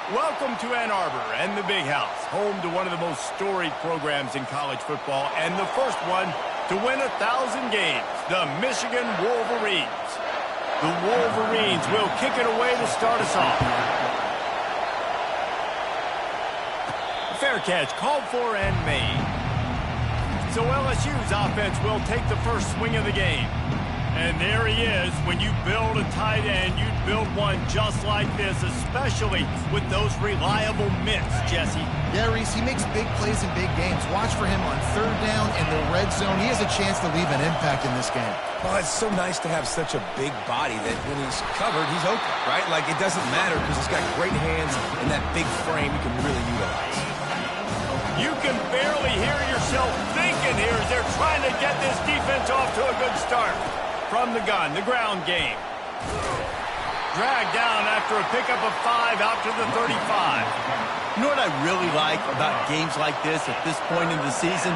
Welcome to Ann Arbor and the Big House, home to one of the most storied programs in college football and the first one to win 1,000 games, the Michigan Wolverines. The Wolverines will kick it away to start us off. Fair catch called for and made. So LSU's offense will take the first swing of the game. And there he is. When you build a tight end, you build one just like this, especially with those reliable mitts, Jesse. Yeah, Reese, he makes big plays in big games. Watch for him on third down in the red zone. He has a chance to leave an impact in this game. Well, it's so nice to have such a big body that when he's covered, he's open, right? Like, it doesn't matter because he's got great hands and that big frame he can really utilize. You can barely hear yourself thinking here as they're trying to get this defense off to a good start. From the gun, the ground game. Dragged down after a pickup of 5 out to the 35. You know what I really like about games like this at this point in the season?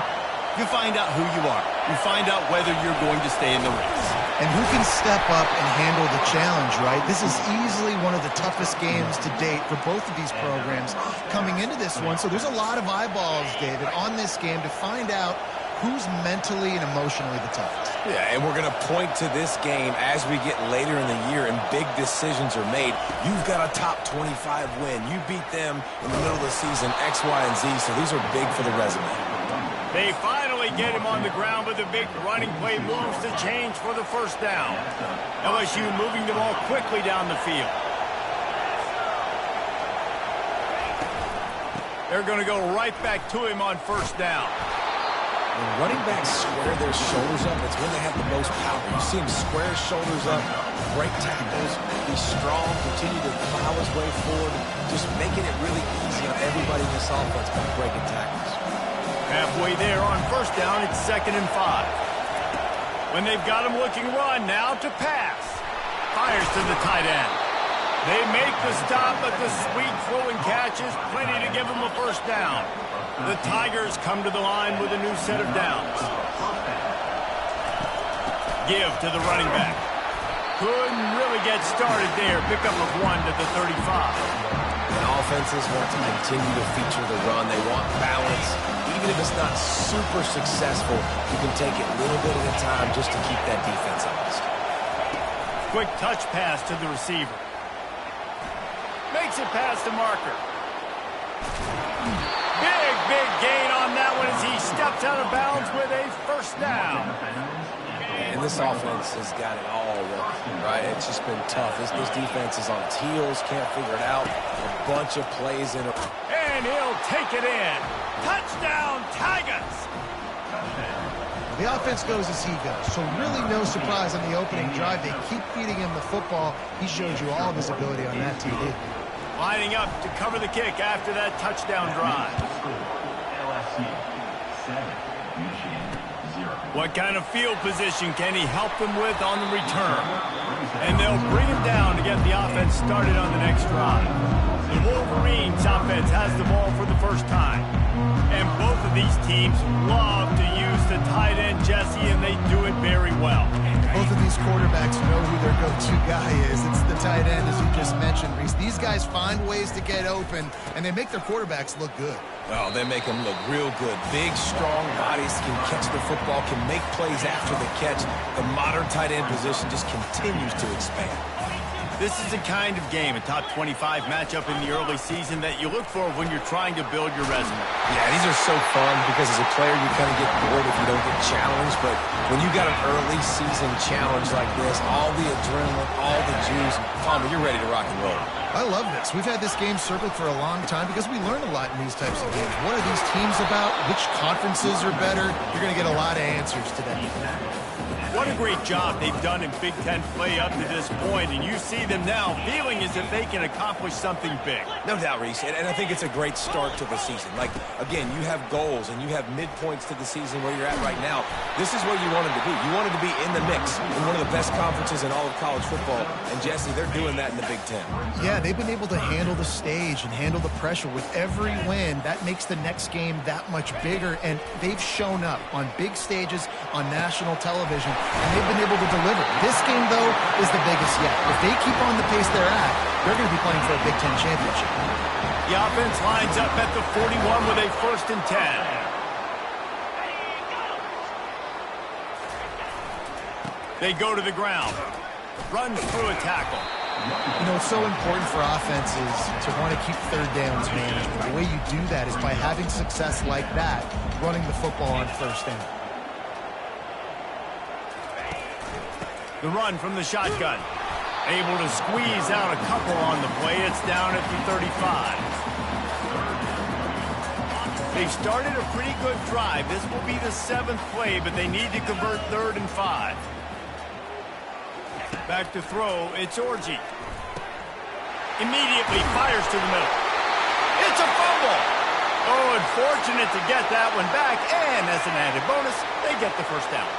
You find out who you are. You find out whether you're going to stay in the race. And who can step up and handle the challenge, right? This is easily one of the toughest games to date for both of these programs coming into this one. So there's a lot of eyeballs, David, on this game to find out who's mentally and emotionally the toughest. Yeah, and we're going to point to this game as we get later in the year and big decisions are made. You've got a top 25 win. You beat them in the middle of the season, X, Y, and Z, so these are big for the resume. They finally get him on the ground, but the big running play moves the change for the first down. LSU moving the ball quickly down the field. They're going to go right back to him on first down. When running backs square their shoulders up, it's when they have the most power. You see him square his shoulders up, break tackles, be strong, continue to plow his way forward, just making it really easy on everybody in this offense by breaking tackles. Halfway there on first down, it's 2nd and 5. When they've got him looking run, now to pass. Fires to the tight end. They make the stop, but the sweet throw and catch is plenty to give them a first down. The Tigers come to the line with a new set of downs. Give to the running back. Couldn't really get started there. Pickup of 1 to the 35. And offenses want to continue to feature the run. They want balance. Even if it's not super successful, you can take it a little bit at a time just to keep that defense honest. Quick touch pass to the receiver. Makes it past the marker. Big gain on that one as he steps out of bounds with a first down. And this offense has got it all working, right? It's just been tough. This defense is on its heels, can't figure it out. A bunch of plays in a... And he'll take it in. Touchdown, Tigers! The offense goes as he goes, so really no surprise on the opening drive. They keep feeding him the football. He showed you all of his ability on that TV. Lining up to cover the kick after that touchdown drive. What kind of field position can he help them with on the return? And they'll bring him down to get the offense started on the next drive. The Wolverines offense has the ball for the first time. And both of these teams love to use the tight end, Jesse, and they do it very well. Both of these quarterbacks know who their go-to guy is. It's the tight end, as you just mentioned, Reese. These guys find ways to get open, and they make their quarterbacks look good. Well, they make them look real good. Big, strong bodies can catch the football, can make plays after the catch. The modern tight end position just continues to expand. This is the kind of game, a top 25 matchup in the early season, that you look for when you're trying to build your resume. Yeah, these are so fun because as a player you kind of get bored if you don't get challenged, but when you got an early season challenge like this, all the adrenaline, all the juice, Palmer, you're ready to rock and roll. I love this. We've had this game circled for a long time because we learn a lot in these types of games. What are these teams about? Which conferences are better? You're going to get a lot of answers today. What a great job they've done in Big Ten play up to this point, and you see them now feeling as if they can accomplish something big. No doubt, Reese, and I think it's a great start to the season. Like, again, you have goals and you have midpoints to the season where you're at right now. This is where you wanted to be. You wanted to be in the mix in one of the best conferences in all of college football, and Jesse, they're doing that in the Big Ten. Yeah, they've been able to handle the stage and handle the pressure with every win. That makes the next game that much bigger, and they've shown up on big stages on national television, and they've been able to deliver. This game, though, is the biggest yet. If they keep on the pace they're at, they're going to be playing for a Big Ten championship. The offense lines up at the 41 with a 1st and 10. They go to the ground. Runs through a tackle. You know, it's so important for offenses to want to keep third downs managed. The way you do that is by having success like that, running the football on 1st down. The run from the shotgun. Able to squeeze out a couple on the play. It's down at the 35. They've started a pretty good drive. This will be the 7th play, but they need to convert 3rd and 5. Back to throw. It's Orji. Immediately fires to the middle. It's a fumble. Oh, unfortunate to get that one back. And as an added bonus, they get the 1st down.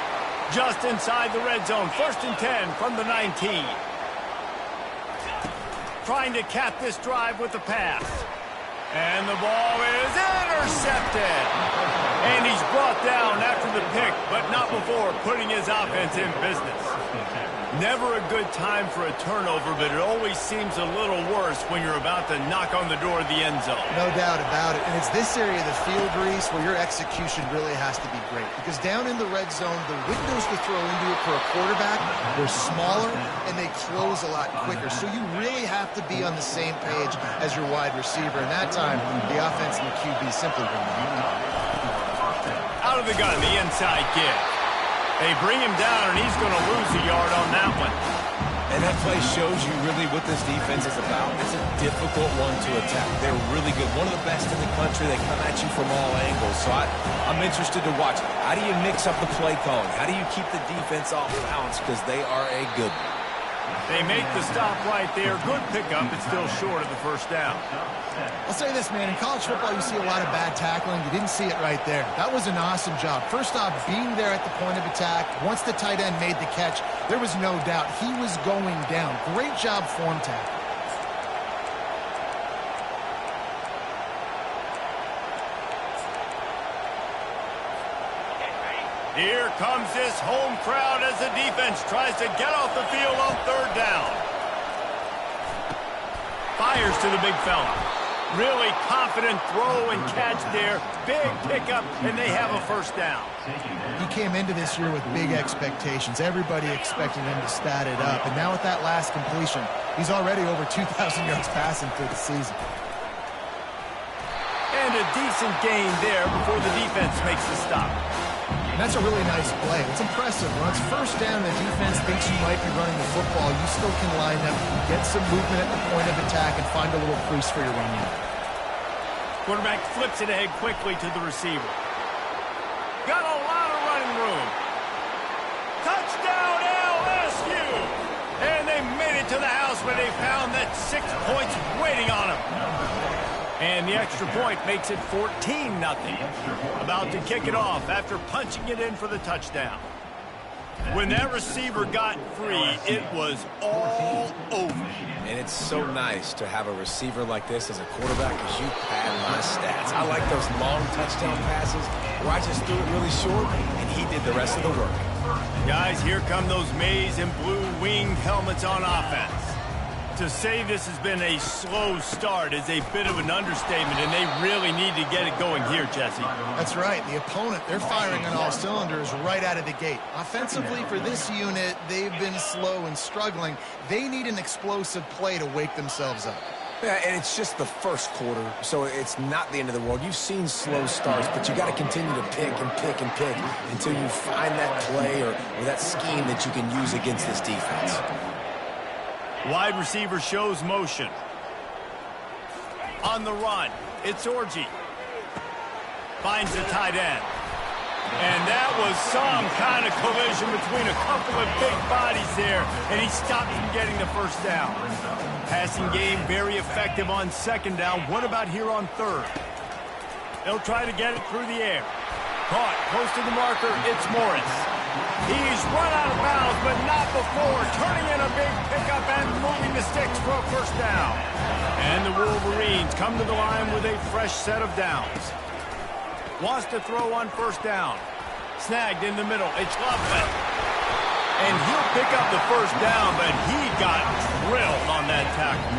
Just inside the red zone. 1st and 10 from the 19. Trying to cap this drive with the pass. And the ball is intercepted. And he's brought down after the pick, but not before putting his offense in business. Never a good time for a turnover, but it always seems a little worse when you're about to knock on the door of the end zone. No doubt about it. And it's this area of the field, Reese, where your execution really has to be great. Because down in the red zone, the windows to throw into it for a quarterback, they're smaller and they close a lot quicker. So you really have to be on the same page as your wide receiver. And that time, the offense and the QB simply win. Out of the gun, the inside give. They bring him down, and he's going to lose a yard on that one. And that play shows you really what this defense is about. It's a difficult one to attack. They're really good. One of the best in the country. They come at you from all angles. So I'm interested to watch. How do you mix up the play calling? How do you keep the defense off balance? Because they are a good one. They make the stop right there. Good pickup. It's still short of the 1st down. I'll say this, man. In college football, you see a lot of bad tackling. You didn't see it right there. That was an awesome job. First off, being there at the point of attack. Once the tight end made the catch, there was no doubt he was going down. Great job form tackle. Here comes this home crowd as the defense tries to get off the field on 3rd down. Fires to the big fella. Really confident throw and catch there. Big pickup, and they have a 1st down. He came into this year with big expectations. Everybody expecting him to stat it up. And now with that last completion, he's already over 2,000 yards passing for the season. And a decent gain there before the defense makes the stop. And that's a really nice play. It's impressive. When it's 1st down, the defense thinks you might be running the football. You still can line up, get some movement at the point of attack, and find a little crease for your running back. Quarterback flips it ahead quickly to the receiver. Got a lot of running room. Touchdown LSU! And they made it to the house where they found that 6 points waiting on them. And the extra point makes it 14-0. About to kick it off after punching it in for the touchdown. When that receiver got free, it was all over. And it's so nice to have a receiver like this as a quarterback because you pad my stats. I like those long touchdown passes where I just threw it really short and he did the rest of the work. Guys, here come those maize and blue winged helmets on offense. To say this has been a slow start is a bit of an understatement, and they really need to get it going here, Jesse. That's right. The opponent, they're firing on all cylinders right out of the gate. Offensively, for this unit, they've been slow and struggling. They need an explosive play to wake themselves up. Yeah, and it's just the 1st quarter, so it's not the end of the world. You've seen slow starts, but you got to continue to pick and pick and pick until you find that play or that scheme that you can use against this defense. Wide receiver shows motion. On the run, it's Orji. Finds the tight end. And that was some kind of collision between a couple of big bodies there, and he stopped from getting the 1st down. Passing game very effective on 2nd down. What about here on 3rd? They'll try to get it through the air. Caught close to the marker, it's Morris. He's run out of bounds, but not before turning in a big pickup and moving the sticks for a 1st down. And the Wolverines come to the line with a fresh set of downs. Wants to throw on 1st down. Snagged in the middle. It's Loveland. And he'll pick up the 1st down, but he got drilled on that tackle.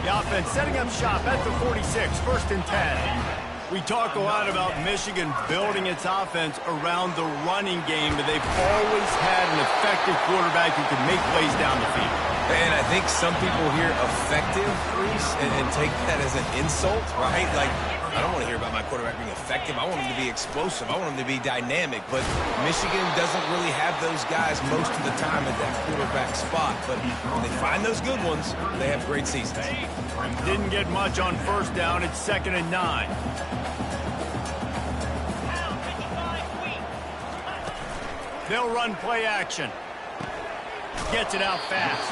The offense setting up shop at the 46, 1st and 10. We talk a lot about Michigan building its offense around the running game, but they've always had an effective quarterback who can make plays down the field. And I think some people hear effective, Reese, and take that as an insult, right? Like, I don't want to hear about my quarterback being effective. I want him to be explosive. I want him to be dynamic. But Michigan doesn't really have those guys most of the time at that quarterback spot. But when they find those good ones, they have great seasons. Didn't get much on 1st down. It's 2nd and 9. They'll run play action. Gets it out fast.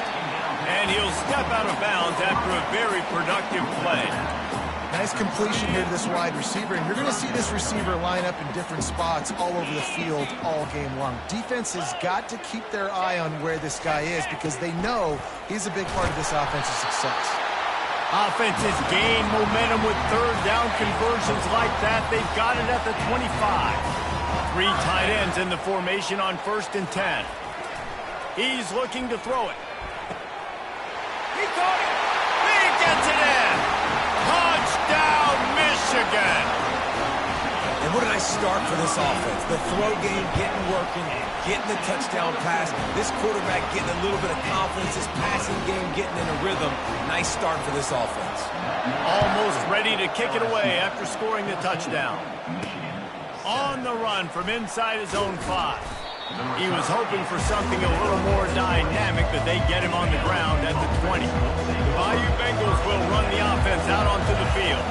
And he'll step out of bounds after a very productive play. Nice completion here to this wide receiver. And you're going to see this receiver line up in different spots all over the field all game long. Defense has got to keep their eye on where this guy is because they know he's a big part of this offense's success. Offense has gained momentum with 3rd down conversions like that. They've got it at the 25. 3 tight ends in the formation on 1st and 10. He's looking to throw it. He caught it. He gets it in. Touchdown, Michigan. And what a nice start for this offense. The throw game getting working, getting the touchdown pass. This quarterback getting a little bit of confidence. This passing game getting in a rhythm. Nice start for this offense. Almost ready to kick it away after scoring the touchdown. On the run from inside his own 5. He was hoping for something a little more dynamic, but they get him on the ground at the 20. The Bayou Bengals will run the offense out onto the field.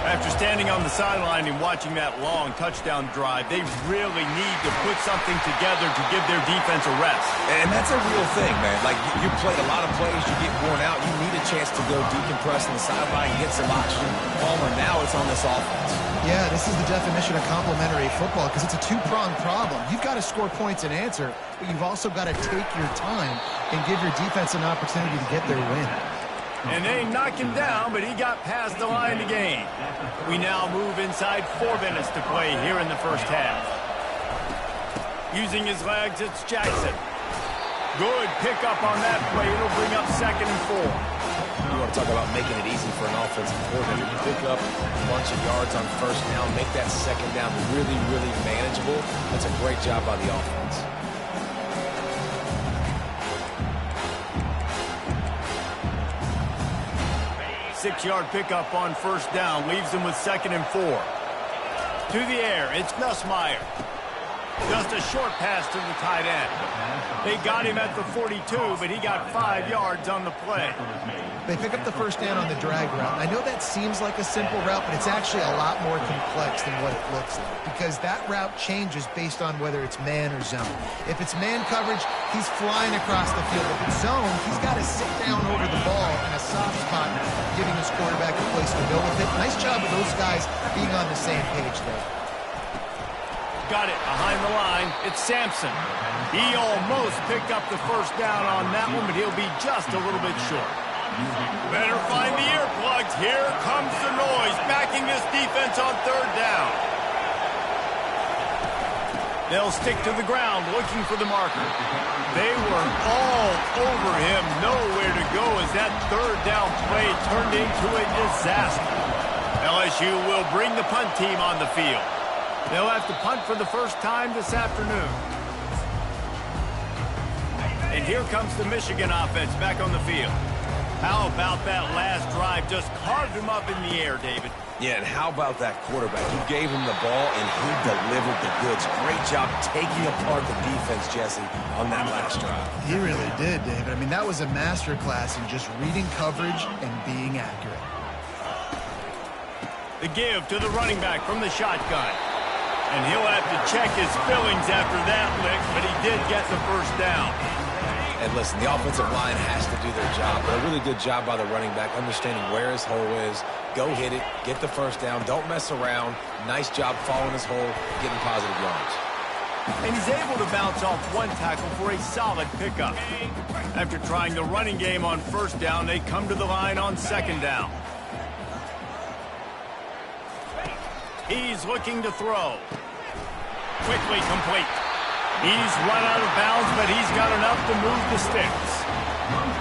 After standing on the sideline and watching that long touchdown drive, they really need to put something together to give their defense a rest. And that's a real thing, man. Like, you play a lot of plays, you get worn out, you need a chance to go decompress on the sideline and get some oxygen. Palmer, now it's on this offense. Yeah, this is the definition of complementary football because it's a two-pronged problem. You've got to score points and answer, but you've also got to take your time and give your defense an opportunity to get their win. And they knocked him down, but he got past the line to gain. We now move inside 4 minutes to play here in the 1st half. Using his legs, it's Jackson. Good pickup on that play. It'll bring up 2nd and 4. You want to talk about making it easy for an offensive coordinator to pick up a bunch of yards on 1st down, make that 2nd down really, really manageable. That's a great job by the offense. Six-yard pickup on 1st down leaves him with 2nd and 4. To the air, it's Nussmeier. Just a short pass to the tight end. They got him at the 42, but he got 5 yards on the play. They pick up the 1st down on the drag route. I know that seems like a simple route, but it's actually a lot more complex than what it looks like because that route changes based on whether it's man or zone. If it's man coverage, he's flying across the field. If it's zone, he's got to sit down over the ball in a soft spot, giving his quarterback a place to go with it. Nice job of those guys being on the same page there. Got it behind the line. It's Sampson. He almost picked up the 1st down on that one, but he'll be just a little bit short. Better find the earplugs. Here comes the noise, backing this defense on 3rd down. They'll stick to the ground, looking for the marker. They were all over him, nowhere to go as that 3rd down play turned into a disaster. LSU will bring the punt team on the field. They'll have to punt for the 1st time this afternoon. And here comes the Michigan offense back on the field. How about that last drive? Just carved him up in the air, David. Yeah, and how about that quarterback? You gave him the ball, and he delivered the goods. Great job taking apart the defense, Jesse, on that last drive. He really did, David. I mean, that was a masterclass in just reading coverage and being accurate. The give to the running back from the shotgun. And he'll have to check his fillings after that lick, but he did get the 1st down. And listen, the offensive line has to do their job, but a really good job by the running back, understanding where his hole is. Go hit it, get the 1st down, don't mess around. Nice job following his hole, getting positive yards. And he's able to bounce off 1 tackle for a solid pickup. After trying the running game on 1st down, they come to the line on 2nd down. He's looking to throw. Quickly complete. He's run out of bounds, but he's got enough to move the sticks.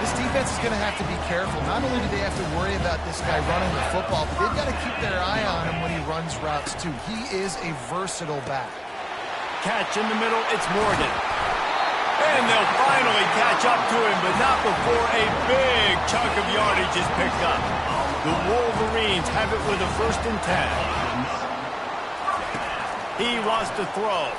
This defense is going to have to be careful. Not only do they have to worry about this guy running the football, but they've got to keep their eye on him when he runs routes too. He is a versatile back. Catch in the middle, it's Morgan. And they'll finally catch up to him, but not before a big chunk of yardage is picked up. The Wolverines have it with a 1st and 10. He wants to throw.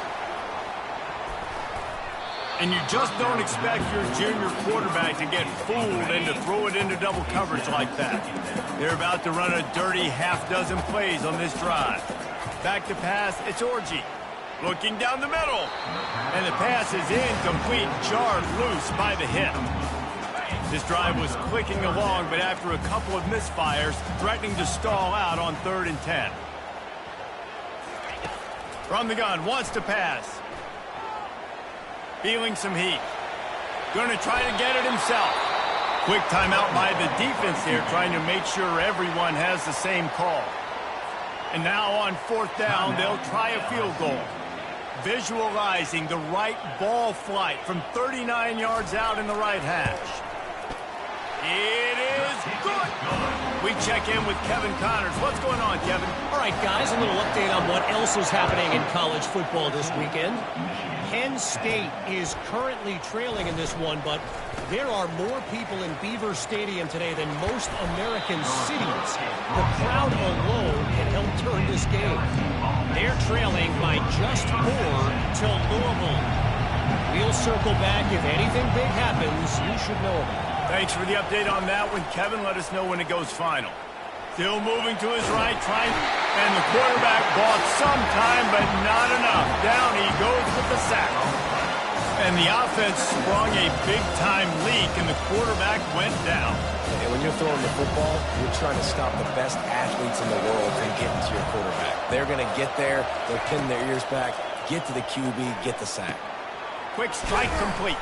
And you just don't expect your junior quarterback to get fooled and to throw it into double coverage like that. They're about to run a dirty half-dozen plays on this drive. Back to pass, it's Orji. Looking down the middle. And the pass is incomplete, jarred loose by the hip. This drive was clicking along, but after a couple of misfires, threatening to stall out on 3rd and 10. From the gun, wants to pass. Feeling some heat. Going to try to get it himself. Quick timeout by the defense here, trying to make sure everyone has the same call. And now on 4th down, they'll try a field goal. Visualizing the right ball flight from 39 yards out in the right hash. It is good. We check in with Kevin Connors. What's going on, Kevin? All right, guys, a little update on what else is happening in college football this weekend. Penn State is currently trailing in this one, but there are more people in Beaver Stadium today than most American cities. The crowd alone can help turn this game. They're trailing by just 4 to Louisville. We'll circle back. If anything big happens, you should know about it. Thanks for the update on that one, Kevin. Let us know when it goes final. Still moving to his right, trying, and the quarterback bought some time, but not enough. Down he goes with the sack. And the offense sprung a big-time leak, and the quarterback went down. And when you're throwing the football, you're trying to stop the best athletes in the world from getting to your quarterback. They're going to get there, they'll pin their ears back, get to the QB, get the sack. Quick strike complete.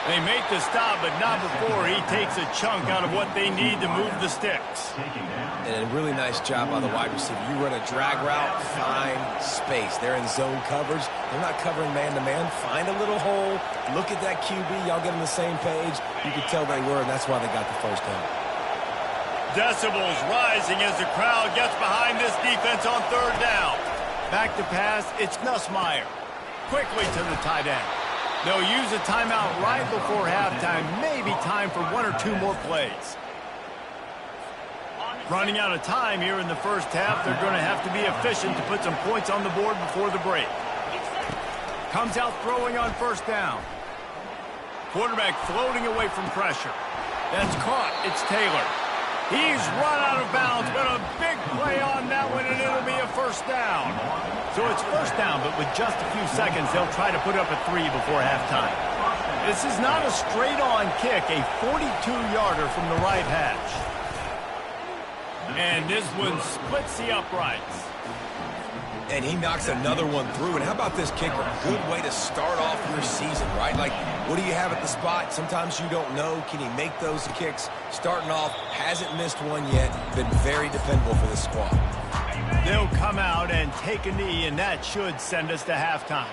They make the stop, but not before he takes a chunk out of what they need to move the sticks. And a really nice job by the wide receiver. You run a drag route, find space. They're in zone coverage. They're not covering man-to-man. Find a little hole. Look at that QB. Y'all get on the same page. You could tell they were, and that's why they got the 1st down. Decibels rising as the crowd gets behind this defense on 3rd down. Back to pass, it's Nussmeier. Quickly to the tight end. They'll use a timeout right before halftime, maybe time for 1 or 2 more plays. Running out of time here in the 1st half, they're going to have to be efficient to put some points on the board before the break. Comes out throwing on 1st down. Quarterback floating away from pressure. That's caught. It's Taylor. He's run out of bounds, but a big play on that one, and it'll be a 1st down. So it's 1st down, but with just a few seconds, they'll try to put up a 3 before halftime. This is not a straight-on kick, a 42-yarder from the right hash. And this one splits the uprights. And he knocks another one through. And how about this kicker? Good way to start off your season, right? Like, what do you have at the spot? Sometimes you don't know. Can he make those kicks? Starting off, hasn't missed one yet. Been very dependable for this squad. They'll come out and take a knee, and that should send us to halftime.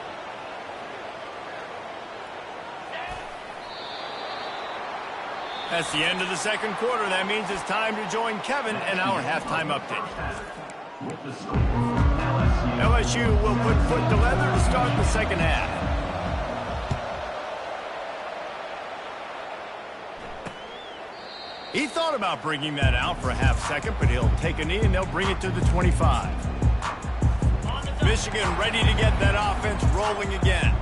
That's the end of the 2nd quarter. That means it's time to join Kevin in our halftime update. LSU will put foot to leather to start the 2nd half. He thought about bringing that out for a half second, but he'll take a knee and they'll bring it to the 25. Michigan ready to get that offense rolling again.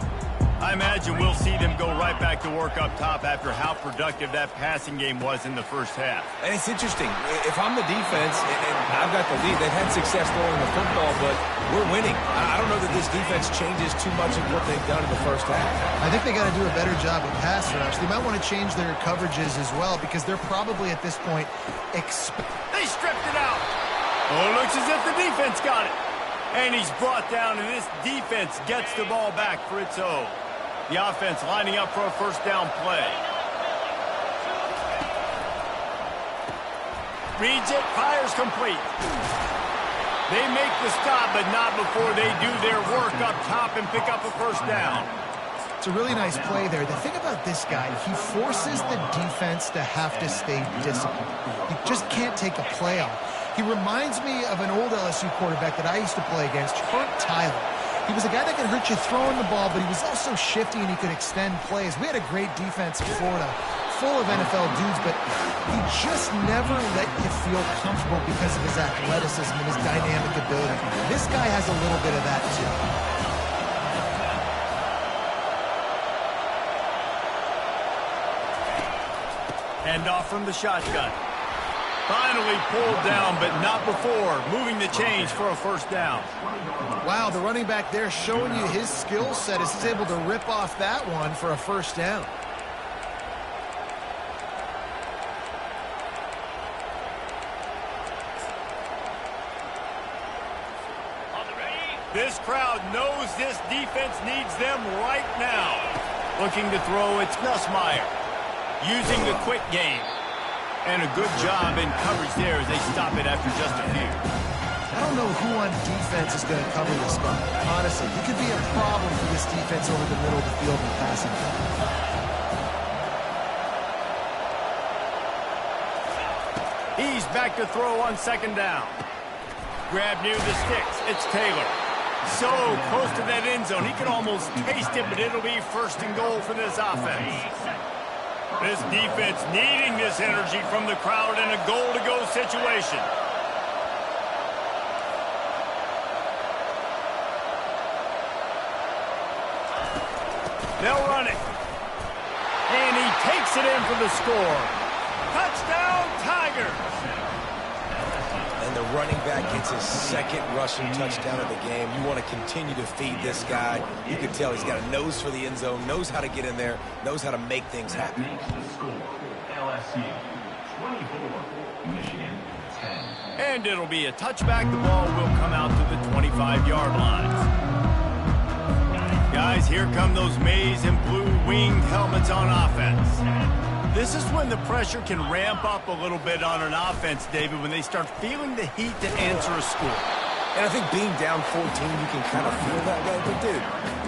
I imagine we'll see them go right back to work up top after how productive that passing game was in the 1st half. And it's interesting. If I'm the defense and I've got the lead, they've had success throwing the football, but we're winning. I don't know that this defense changes too much of what they've done in the 1st half. I think they got to do a better job of pass rush. They might want to change their coverages as well because they're probably at this point They stripped it out. Oh, it looks as if the defense got it. And he's brought down, and this defense gets the ball back for its own. The offense lining up for a 1st down play. Reads it, fires complete. They make the stop, but not before they do their work up top and pick up a 1st down. It's a really nice play there. The thing about this guy, he forces the defense to have to stay disciplined. He just can't take a play off. He reminds me of an old LSU quarterback that I used to play against, Hurt Tyler. He was a guy that could hurt you throwing the ball, but he was also shifty and he could extend plays. We had a great defense in Florida, full of NFL dudes, but he just never let you feel comfortable because of his athleticism and his dynamic ability. This guy has a little bit of that too. Hand off from the shotgun. Finally pulled down, but not before. Moving the chains for a first down. Wow, the running back there showing you his skill set is able to rip off that one for a first down. This crowd knows this defense needs them right now. Looking to throw, it's Nussmeier. Using the quick game. And a good job in coverage there as they stop it after just a few. I don't know who on defense is going to cover this guy. Honestly, he could be a problem for this defense over the middle of the field in passing. He's back to throw on second down. Grab near the sticks. It's Taylor. So close to that end zone. He can almost taste it, but it'll be first and goal for this offense. This defense needing this energy from the crowd in a goal-to-go situation. They'll run it. And he takes it in for the score. Touchdown, Tigers! And the running back gets his second rushing touchdown of the game. You want to continue to feed this guy. You can tell he's got a nose for the end zone, knows how to get in there, knows how to make things happen. LSU 24, Michigan 10. And it'll be a touchback. The ball will come out to the 25-yard line. Guys, here come those maize and blue winged helmets on offense. This is when the pressure can ramp up a little bit on an offense, David, when they start feeling the heat to answer a score. And I think being down 14, you can kind of feel that way. But, dude,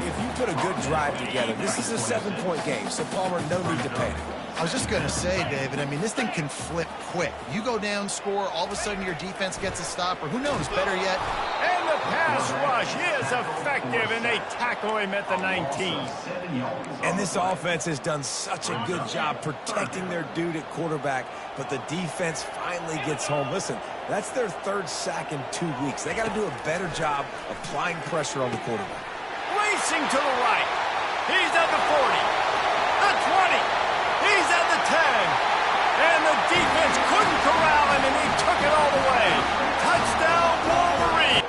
if you put a good drive together, this is a 7-point game, so, Palmer, no need to panic. I was just going to say, David, I mean, this thing can flip quick. You go down, score, all of a sudden your defense gets a stop, or who knows, better yet. And the pass rush is effective, and they tackle him at the 19. And this offense has done such a good job protecting their dude at quarterback, but the defense finally gets home. Listen, that's their third sack in 2 weeks. They got to do a better job applying pressure on the quarterback. Racing to the right. He's at the 40, the 20. He's at the 10. And the defense couldn't corral him, and he took it all the way. Touchdown, Wolverine.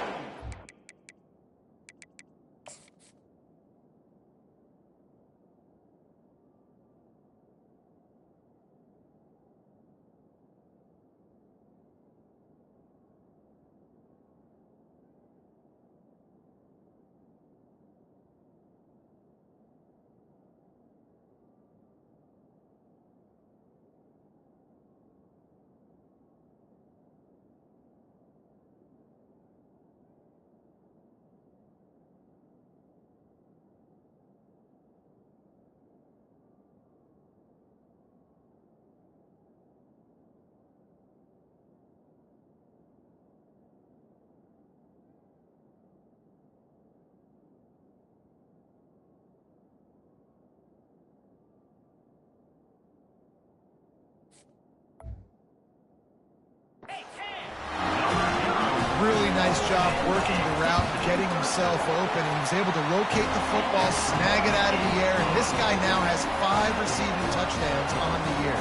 Really nice job working the route, getting himself open, and he was able to locate the football, snag it out of the air, and this guy now has 5 receiving touchdowns on the year.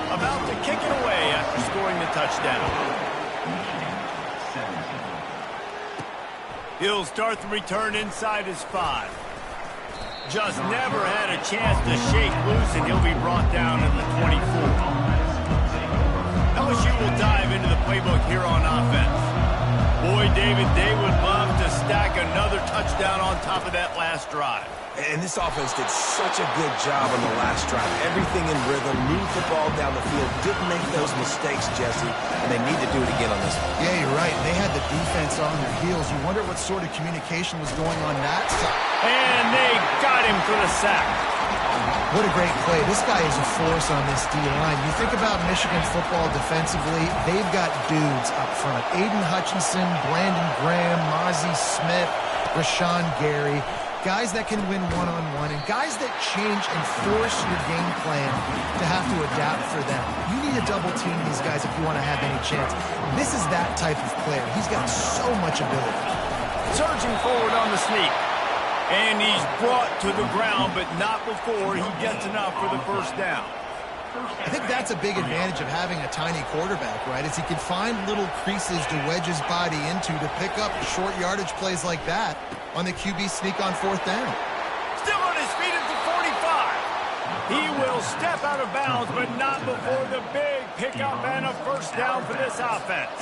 About to kick it away after scoring the touchdown. He'll start the return inside his 5. Just never had a chance to shake loose, and he'll be brought down at the 24. LSU will dive into the playbook here on offense. Boy, David, they would love to stack another touchdown on top of that last drive. And this offense did such a good job on the last drive. Everything in rhythm, moved the ball down the field, didn't make those mistakes, Jesse, and they need to do it again on this one. Yeah, you're right. They had the defense on their heels. You wonder what sort of communication was going on that side. And they got him for the sack. What a great play. This guy is a force on this D-line. You think about Michigan football defensively, they've got dudes up front. Aiden Hutchinson, Brandon Graham, Mozzie Smith, Rashawn Gary. Guys that can win one-on-one and guys that change and force your game plan to have to adapt for them. You need to double team these guys if you want to have any chance. This is that type of player. He's got so much ability. Surging forward on the sneak. And he's brought to the ground, but not before he gets enough for the first down. I think that's a big advantage of having a tiny quarterback, right? Is he can find little creases to wedge his body into to pick up short yardage plays like that on the QB sneak on fourth down. Still on his feet at the 45. He will step out of bounds, but not before the big pickup and a first down for this offense.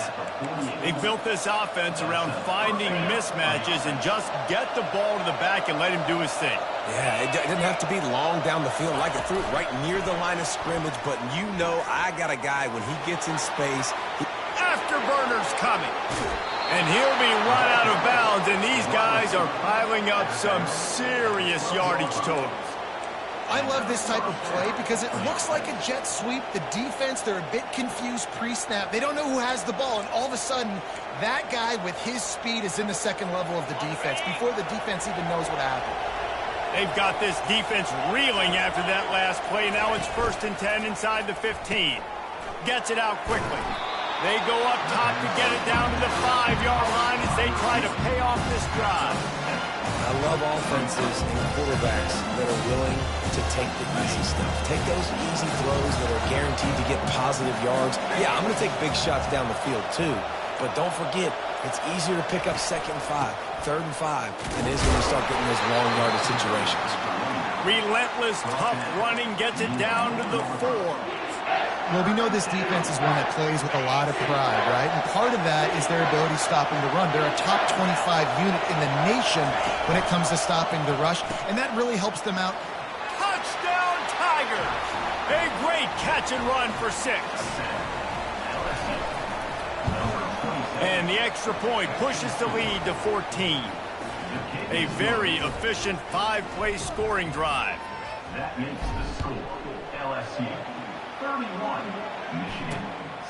They built this offense around finding mismatches and just get the ball to the back and let him do his thing. Yeah, it didn't have to be long down the field. Like it threw it right near the line of scrimmage, but you know I got a guy when he gets in space. Afterburner's coming. And he'll be run out of bounds, and these guys are piling up some serious yardage totals. I love this type of play because it looks like a jet sweep. The defense, they're a bit confused pre-snap. They don't know who has the ball, and all of a sudden, that guy with his speed is in the second level of the defense before the defense even knows what happened. They've got this defense reeling after that last play. Now it's 1st and 10 inside the 15. Gets it out quickly. They go up top to get it down to the 5-yard line as they try to pay off this drive. I love offenses and quarterbacks that are willing to take the easy stuff. Take those easy throws that are guaranteed to get positive yards. Yeah, I'm going to take big shots down the field too. But don't forget, it's easier to pick up 2nd and 5, 3rd and 5 than it is when you start getting those long yardage situations. Relentless, tough running gets it down to the 4. Well, we know this defense is one that plays with a lot of pride, right? And part of that is their ability stopping the run. They're a top 25 unit in the nation when it comes to stopping the rush, and that really helps them out. Touchdown, Tigers! A great catch and run for 6. And the extra point pushes the lead to 14. A very efficient 5-play scoring drive. That makes the score LSU 31, Michigan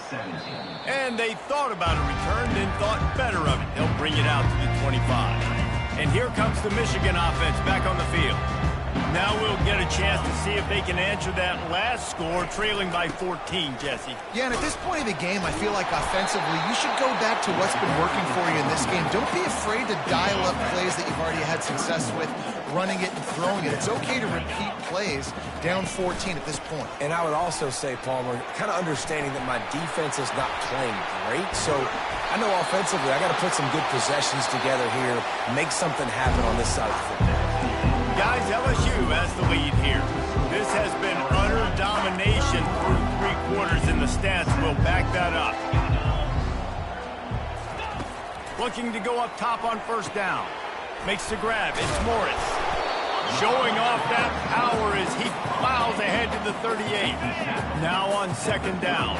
17. And they thought about a return, then thought better of it. They'll bring it out to the 25. And here comes the Michigan offense back on the field. Now we'll get a chance to see if they can answer that last score, trailing by 14, Jesse. Yeah, and at this point of the game, I feel like offensively, you should go back to what's been working for you in this game. Don't be afraid to dial up plays that you've already had success with, running it and throwing it. It's okay to repeat plays down 14 at this point. And I would also say, Palmer, kind of understanding that my defense is not playing great, so I know offensively I got to put some good possessions together here, make something happen on this side of the football. Guys, LSU has the lead here. This has been utter domination through 3 quarters, and the stats will back that up. Looking to go up top on 1st down. Makes the grab. It's Morris. Showing off that power as he plows ahead to the 38. Now on 2nd down.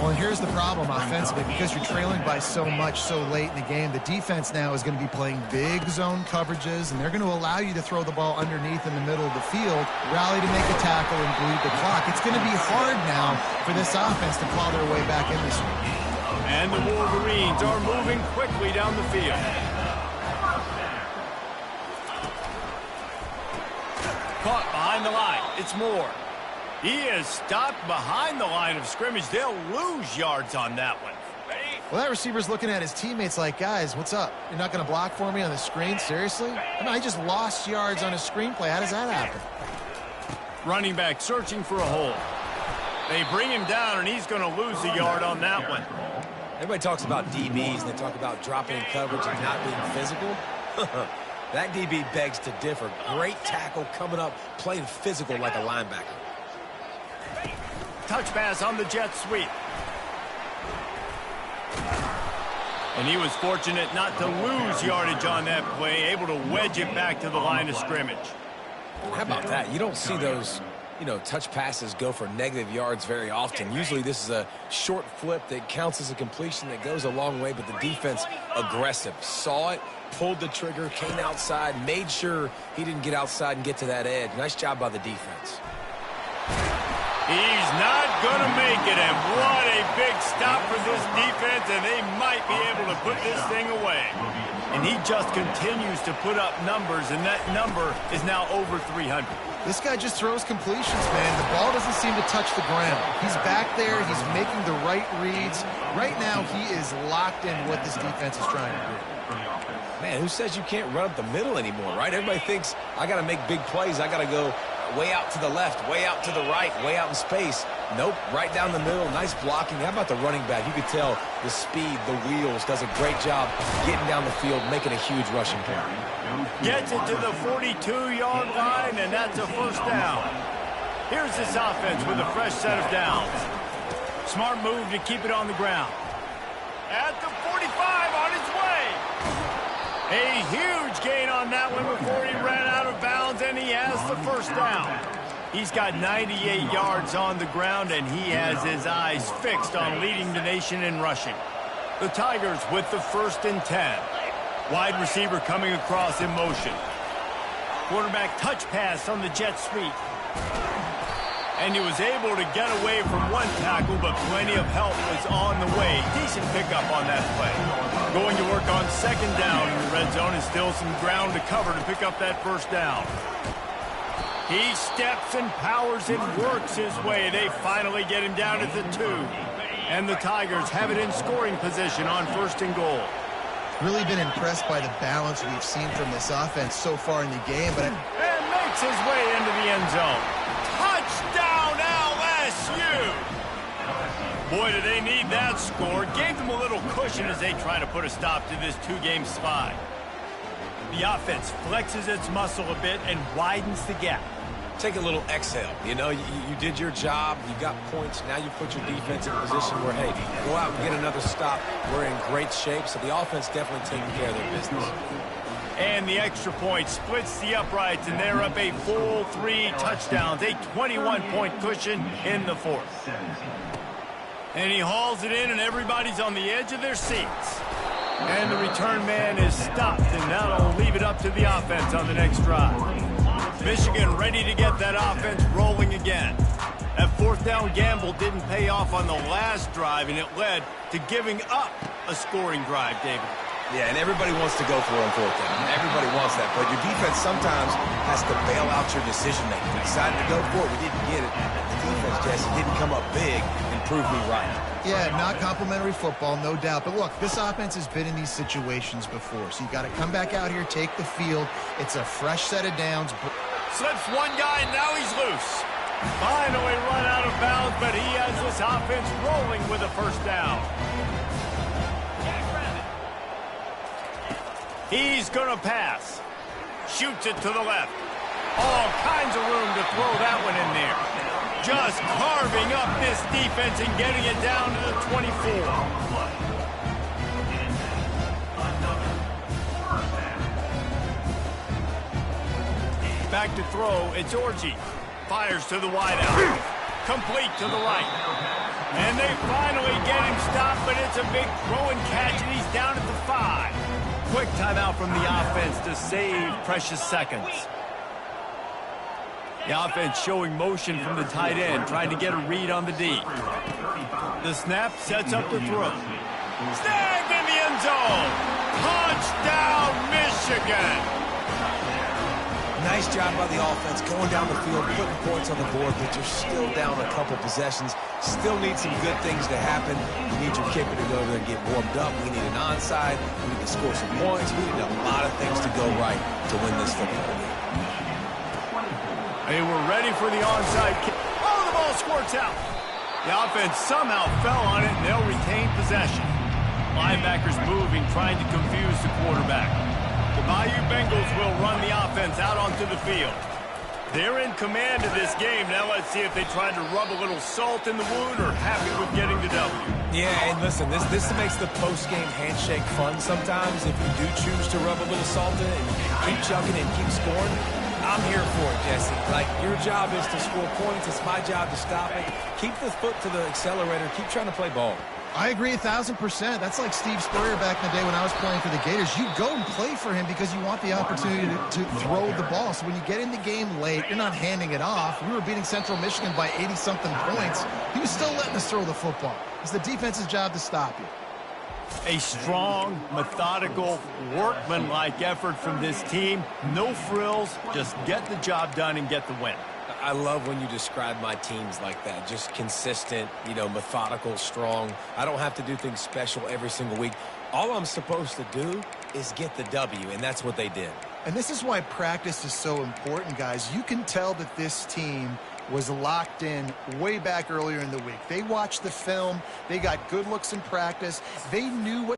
Well, and here's the problem offensively. Because you're trailing by so much so late in the game, the defense now is going to be playing big zone coverages, and they're going to allow you to throw the ball underneath in the middle of the field, rally to make a tackle, and bleed the clock. It's going to be hard now for this offense to claw their way back in this one. And the Wolverines are moving quickly down the field. Caught behind the line. It's Moore. He is stopped behind the line of scrimmage. They'll lose yards on that one. Well, that receiver's looking at his teammates like, guys, what's up? You're not going to block for me on the screen? Seriously? I mean, I just lost yards on a screenplay. How does that happen? Running back searching for a hole. They bring him down, and he's going to lose a yard on that one. Everybody talks about DBs, and they talk about dropping coverage and not being physical. That DB begs to differ. Great tackle coming up, playing physical like a linebacker. Touch pass on the jet sweep. And he was fortunate not to lose yardage on that play, able to wedge it back to the line of scrimmage. How about that? You don't see those, touch passes go for negative yards very often. Usually this is a short flip that counts as a completion that goes a long way, but the defense aggressive. Saw it, pulled the trigger, came outside, made sure he didn't get outside and get to that edge. Nice job by the defense. He's not going to make it, and what a big stop for this defense, and they might be able to put this thing away. And he just continues to put up numbers, and that number is now over 300. This guy just throws completions, man. The ball doesn't seem to touch the ground. He's back there. He's making the right reads. Right now, he is locked in what this defense is trying to do. Man, who says you can't run up the middle anymore, right? Everybody thinks I got to make big plays. I got to go way out to the left, way out to the right, way out in space. Nope, right down the middle. Nice blocking. How about the running back? You could tell the speed, the wheels, does a great job getting down the field, making a huge rushing play. Gets it to the 42-yard line, and that's a first down. Here's this offense with a fresh set of downs. Smart move to keep it on the ground. At the 45, on his way. A huge gain on that one before he ran out of bounds, and he has the first down. He's got 98 yards on the ground, and he has his eyes fixed on leading the nation in rushing. The Tigers with the 1st and 10. Wide receiver coming across in motion. Quarterback touch pass on the jet sweep. And he was able to get away from one tackle, but plenty of help was on the way. Decent pickup on that play. Going to work on 2nd down in the red zone, and still some ground to cover to pick up that first down. He steps and powers and works his way. They finally get him down at the 2. And the Tigers have it in scoring position on 1st and goal. Really been impressed by the balance we've seen from this offense so far in the game. And makes his way into the end zone. Touchdown, LSU! Boy, do they need that score. Gave them a little cushion as they try to put a stop to this 2-game slide. The offense flexes its muscle a bit and widens the gap. Take a little exhale. You did your job. You got points. Now you put your defense in a position where, hey, go out and get another stop. We're in great shape, so the offense definitely taking care of their business. And the extra point splits the uprights, and they're up a full 3 touchdowns, a 21-point cushion in the 4th. And he hauls it in, and everybody's on the edge of their seats. And the return man is stopped, and now they'll leave it up to the offense on the next drive. Michigan ready to get that offense rolling again. That 4th down gamble didn't pay off on the last drive, and it led to giving up a scoring drive, David. Yeah, and everybody wants to go for it on 4th down. Everybody wants that, but your defense sometimes has to bail out your decision-making. We decided to go for it. We didn't get it. The defense, Jesse, didn't come up big and prove me right. Yeah, not complimentary football, no doubt. But look, this offense has been in these situations before, so you got to come back out here, take the field. It's a fresh set of downs. Slips one guy, and now he's loose. Finally run out of bounds, but he has this offense rolling with a first down. He's going to pass. Shoots it to the left. All kinds of room to throw that one in there. Just carving up this defense and getting it down to the 24. Back to throw, it's Orji. Fires to the wideout. Complete to the right. And they finally get him stopped, but it's a big throw and catch, and he's down at the 5. Quick timeout from the offense to save precious seconds. The offense showing motion from the tight end, trying to get a read on the D. The snap sets up the throw. Snagged in the end zone. Touchdown, Michigan. Nice job by the offense going down the field, putting points on the board, but you're still down a couple possessions. Still need some good things to happen. You need your kicker to go there and get warmed up. We need an onside. We need to score some points. We need a lot of things to go right to win this football game. They were ready for the onside kick. Oh, the ball squirts out. The offense somehow fell on it, and they'll retain possession. Linebackers moving, trying to confuse the quarterback. The Bayou Bengals will run the offense out onto the field. They're in command of this game. Now let's see if they try to rub a little salt in the wound or happy with getting the W. Yeah, and listen, this makes the post-game handshake fun sometimes. If you do choose to rub a little salt in it and keep chugging and keep scoring, I'm here for it, Jesse. Like, your job is to score points. It's my job to stop it. Keep the foot to the accelerator. Keep trying to play ball. I agree 1,000%. That's like Steve Spurrier back in the day when I was playing for the Gators. You go and play for him because you want the opportunity to throw the ball. So when you get in the game late, you're not handing it off. We were beating Central Michigan by 80-something points. He was still letting us throw the football. It's the defense's job to stop you. A strong, methodical, workman-like effort from this team. No frills, just get the job done and get the win. I love when you describe my teams like that. Just consistent, methodical, strong. I don't have to do things special every single week. All I'm supposed to do is get the W, and that's what they did. And this is why practice is so important, guys. You can tell that this team was locked in way back earlier in the week. They watched the film. They got good looks in practice. They knew what